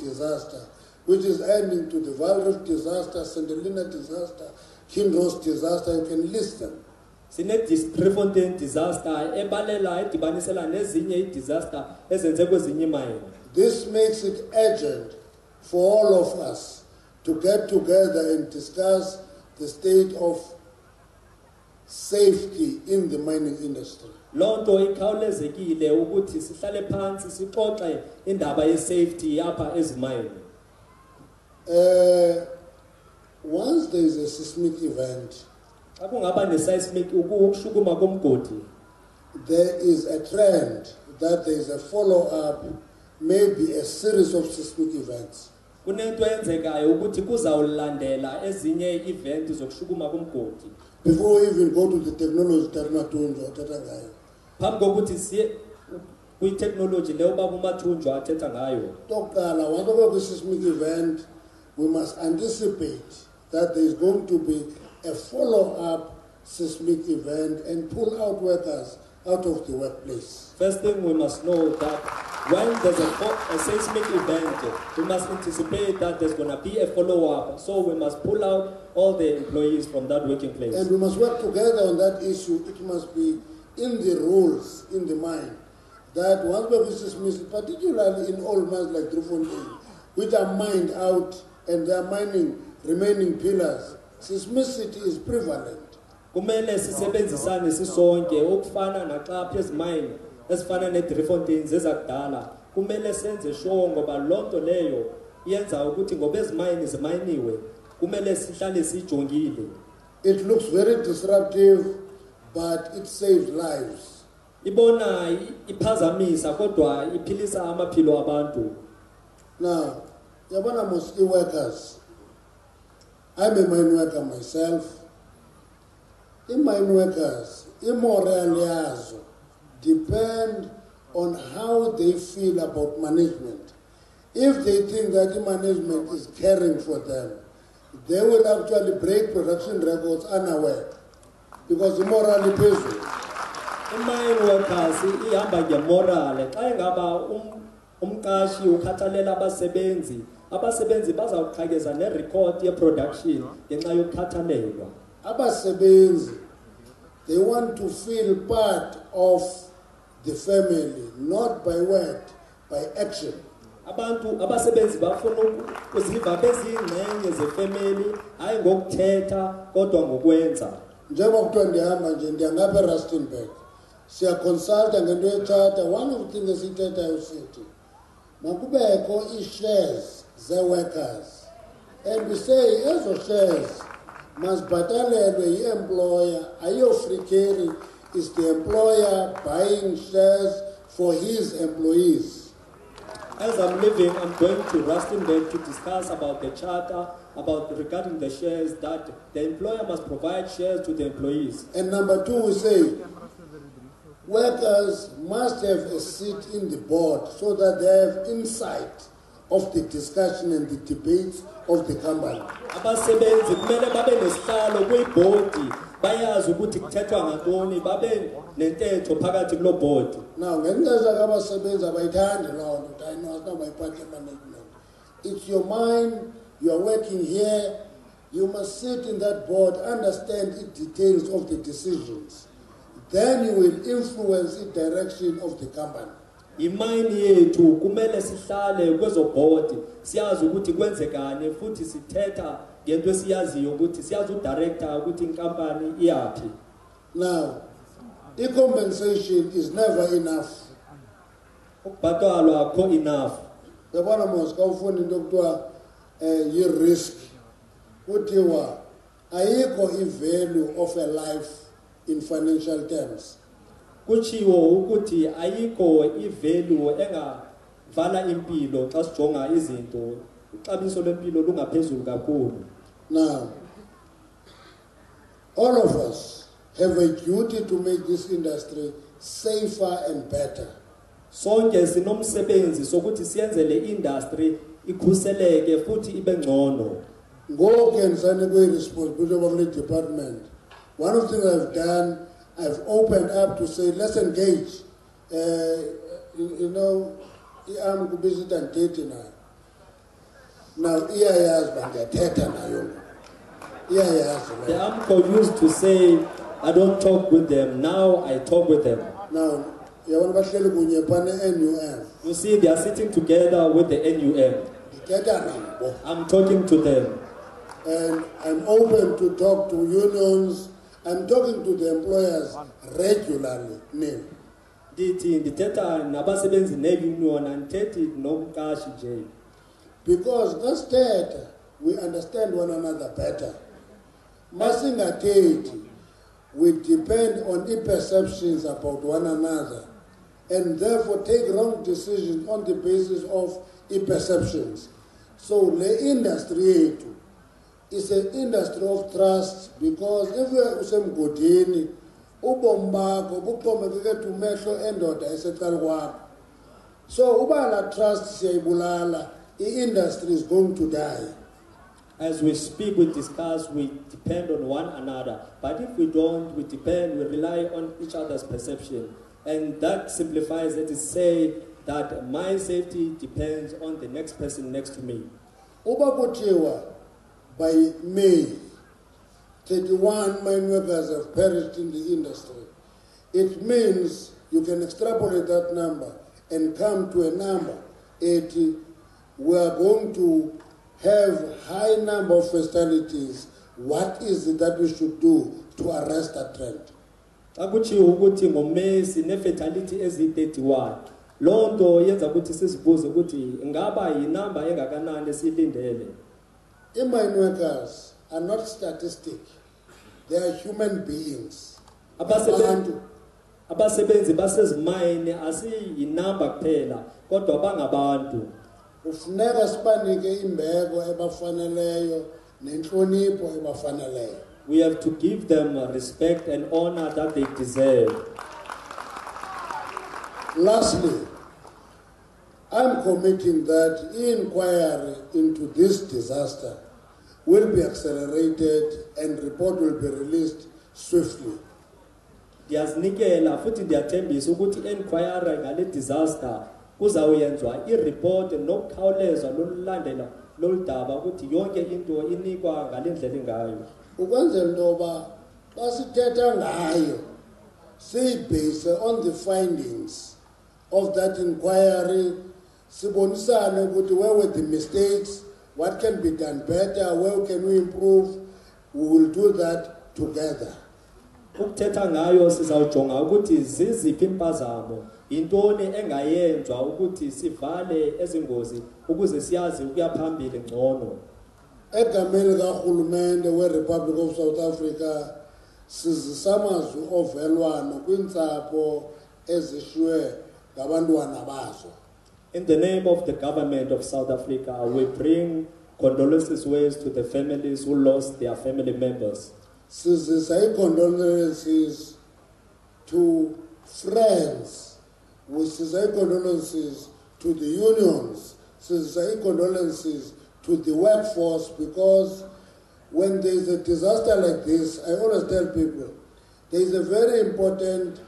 disaster, which is ending to the Valref disaster, Sandelina disaster, Kinross disaster, you can list them. Sine-Driefontein disaster, ebalela edibanisela nezinye i-disaster ezenze kwezinye imayini. This makes it urgent for all of us to get together and discuss the state of safety in the mining industry. Lonto ikhawulezekile ukuthi sihlale phansi sixoxe indaba ye-safety apha ezimayini. Once there is a seismic event, there is a trend that there is a follow-up, maybe a series of seismic events. Before we even go to the technology, whatever the seismic event, we must anticipate that there is going to be a follow-up seismic event and pull out workers out of the workplace. First thing we must know that when there's a seismic event, we must anticipate that there's going to be a follow-up. So we must pull out all the employees from that working place. And we must work together on that issue. It must be in the rules, in the mine, that once we have a seismic, particularly in old mines like Driefontein, which are mined out and they are mining remaining pillars, seismicity is prevalent. Kumele sisebenzisane sisonke ukufana naxa phezimine esifana neDriefontein zezakudala kumele senze sure ngoba lonto leyo yenza ukuthi ngoba ezimine zimayiniwe kumele sihlale sijongile. It looks very disruptive, but it saves lives. Ibona iphazamisa kodwa iphilisa amaphilo abantu. Now, yabona most workers, I'm a mine worker myself. Mine workers, immoral yazo depend on how they feel about management. If they think that the management is caring for them, they will actually break production records unaware because the moral is busy. Mine workers ihamba ngemorale xa engaba umqashi ukhathalela abasebenzi bazawuqhakeza nerecord ye-production ngenxa yokukhathalelwa. Abasebenzi, they want to feel part of the family, not by word, by action. Abantu abasebenzi bafuna ukuziva bezingxenye zefamily hayi ngokuthetha kodwa ngokwenza. Njengoba kuthiwa ndihamba nje ndiyangapha eRustenburg siyaconsulta ngento yecharter. One of the things esiyithethayo sithi makubekho ii-shares ze-workers and we say ezo shares masibhatalelwe yi-employer, ayo-free carry, is the employer buying shares for his employees. As I'm leaving, I'm going to Rustenburg to discuss about the charter, regarding the shares, that the employer must provide shares to the employees. And number two, we say workers must have a seat in the board so that they have insight of the discussion and the debates of the company. Abasebenzi kumele babe nesihlalo kwibhodi bayazi ukuthi kuthethwa ngantoni babe nentetho phakathi kulo board. Now ngenzeka abasebenzi abayithandi loo nto I know it's not my part of management. It's your mind, you are working here, you must sit in that board, understand the details of the decisions. Then you will influence the direction of the company. Imine yethu kumele sihlale kwezo board siyazi ukuthi kwenzekani futhi sithetha ngento esiyaziyo ukuthi siyazi udirector ukuthi inkampani iyaphi. Now, the compensation is never enough. Ukubhatalwa akho enough. Yabona mos ka ufuna into kuthiwa yi-risk kuthiwa ayikho i-value of a life in financial terms. Kuchiwo ukuthi ayikho ivalue engavala impilo xa sijonga izinto ixabiso lempilo lungaphezulu kakhulu. Now, all of us have a duty to make this industry safer and better. Sonke sinomsebenzi sokuthi siyenze le industry ikhuseleke futhi ibe ngcono. Ngoku endisane kwi-responsibility of the department. One of the things I've done, I've opened up to say, let's engage. I'm busy and dating now. Now, iyayazi bandiyathetha nayo. Iyayazi. The uncle used to say, I don't talk with them. Now I talk with them. Now, yabona bahleli kunye phana NUM. You see, they are sitting together with the NUM. Ndithetha nabo. I'm talking to them. And I'm open to talk to unions. I'm talking to the employers regularly. Ndithetha nabasebenzi ne-union andithethi nomqashi nje. Because instead we understand one another better. Masingathethi, we depend on perceptions about one another and therefore take wrong decisions on the basis of perceptions. So the industry is an industry of trust, because if you are usemgodini ubomi bakho buxhomekeke tumehlo endoda esecaleni kwakho. So uba la trust siyayibulala, industry is going to die. As we speak, we discuss, we depend on one another. But if we don't, we rely on each other's perception. And that simplifies it to say that my safety depends on the next person next to me. Uba kuthiwa by May, 31 mine workers have perished in the industry. It means you can extrapolate that number and come to a number. We are going to have high number of fatalities. What is it that we should do to arrest that trend? Akuchiwo ukuthi ngoMay sine-fatality ezi-31. Loo nto yenza ukuthi sizibuze ukuthi ingaba yinamba engakanani esiyilindele. Mine workers are not statistic. They are human beings. Abasebenzi basezimayini asiyinamba kuphela kodwa bangabantu. Ufuneka sibanike imbeko ebafaneleyo nenhlonipho ebafaneleyo. We have to give them respect and honor that they deserve. Lastly, I'm committing that inquiry into this disaster will be accelerated and report will be released swiftly. Ndiyazinikela futhi ndiyathembisa ukuthi inquiry ngale disaster kuzawuyenzwa i-report nokukhawuleza lolulandela loludaba ukuthi yonke into inikwa ngalendlela engayo. Ukwenzela intoba basithetha ngayo siyibase on the findings of that inquiry, sibonisane ukuthi where were the mistakes, what can be done better, where can we improve. We will do that together. Ukuthetha ngayo sizawujonga ukuthi ziziphi impazamo, intoni engayenzwa ukuthi sivale ezingozi ukuze siyazi ukuya phambili ngcono. Egameni karhulumente weRepublic of South Africa sizisa amazwi ovelwano kwintsapho ezishiywe ngabantwana bazo. In the name of the government of South Africa, we bring condolences ways to the families who lost their family members. Sizisa condolences to friends. We sizisa condolences to the unions. Sizisa condolences to the workforce, because when there is a disaster like this, I always tell people, there is a very important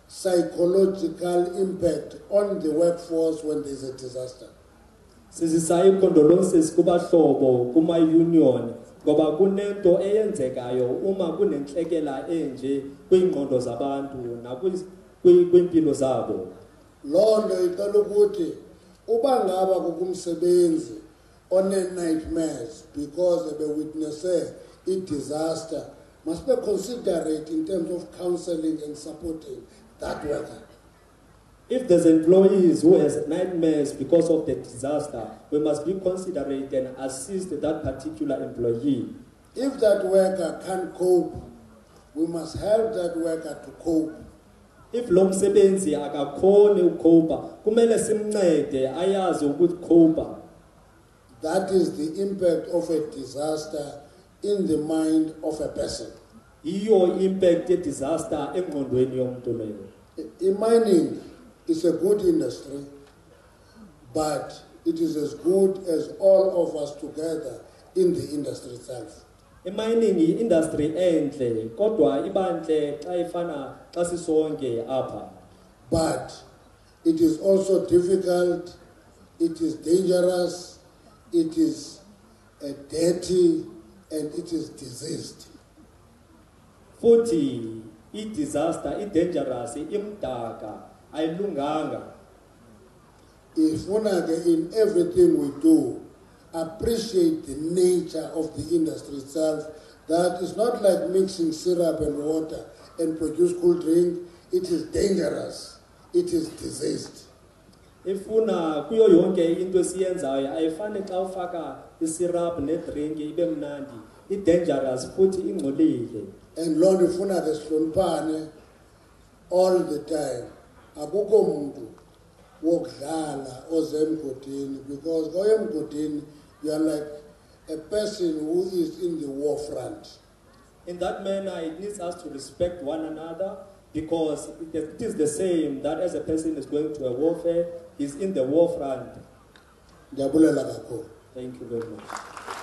psychological impact on the workforce when there is a disaster. Sizisa condolences kubahlobo kuma union ngoba kunento eyenzekayo uma kunenhlekela enje kwingqondo zabantu nakwimpilo zabo. Loo nto iqala ukuthi uba ngaba kukumsebenzi nightmares because they witness a disaster, must be considerate in terms of counseling and supporting that worker. If there's employees who has nightmares because of the disaster, we must be considerate and assist that particular employee. If that worker can't cope, we must help that worker to cope. If lo msebenzi akakhoni ukucopa, kumele simncede ayazi ukucopa. That is the impact of a disaster in the mind of a person. Iyo impact ye disaster engqondweni yomuntu leyo. Mining is a good industry, but it is as good as all of us together in the industry itself. Mining industry enhle kodwa ibanhle xa ifana xa sisonke apha. But it is also difficult, it is dangerous, it is dirty and it is diseased. Futhi i-disaster, i-dangerous, imdaka, ayilunganga. Ifuna ke in everything we do, appreciate the nature of the industry itself. That is not like mixing syrup and water and produce cool drink. It is dangerous. It is diseased. Ifuna kuyo yonke into esiyenzayo ayifani xa ufaka isirap nedrink ibe mnandi. I-dangerous futhi ingcolile. And Lord, ifuna ke sihloniphane all the time. Akukho umuntu wokudlala oze emgodini, because ngoye emgodini you are like a person who is in the war front. In that manner, it needs us to respect one another, because it is the same that as a person is going to a warfare, he's in the war front. Ndiyabulela kakhulu. Thank you very much.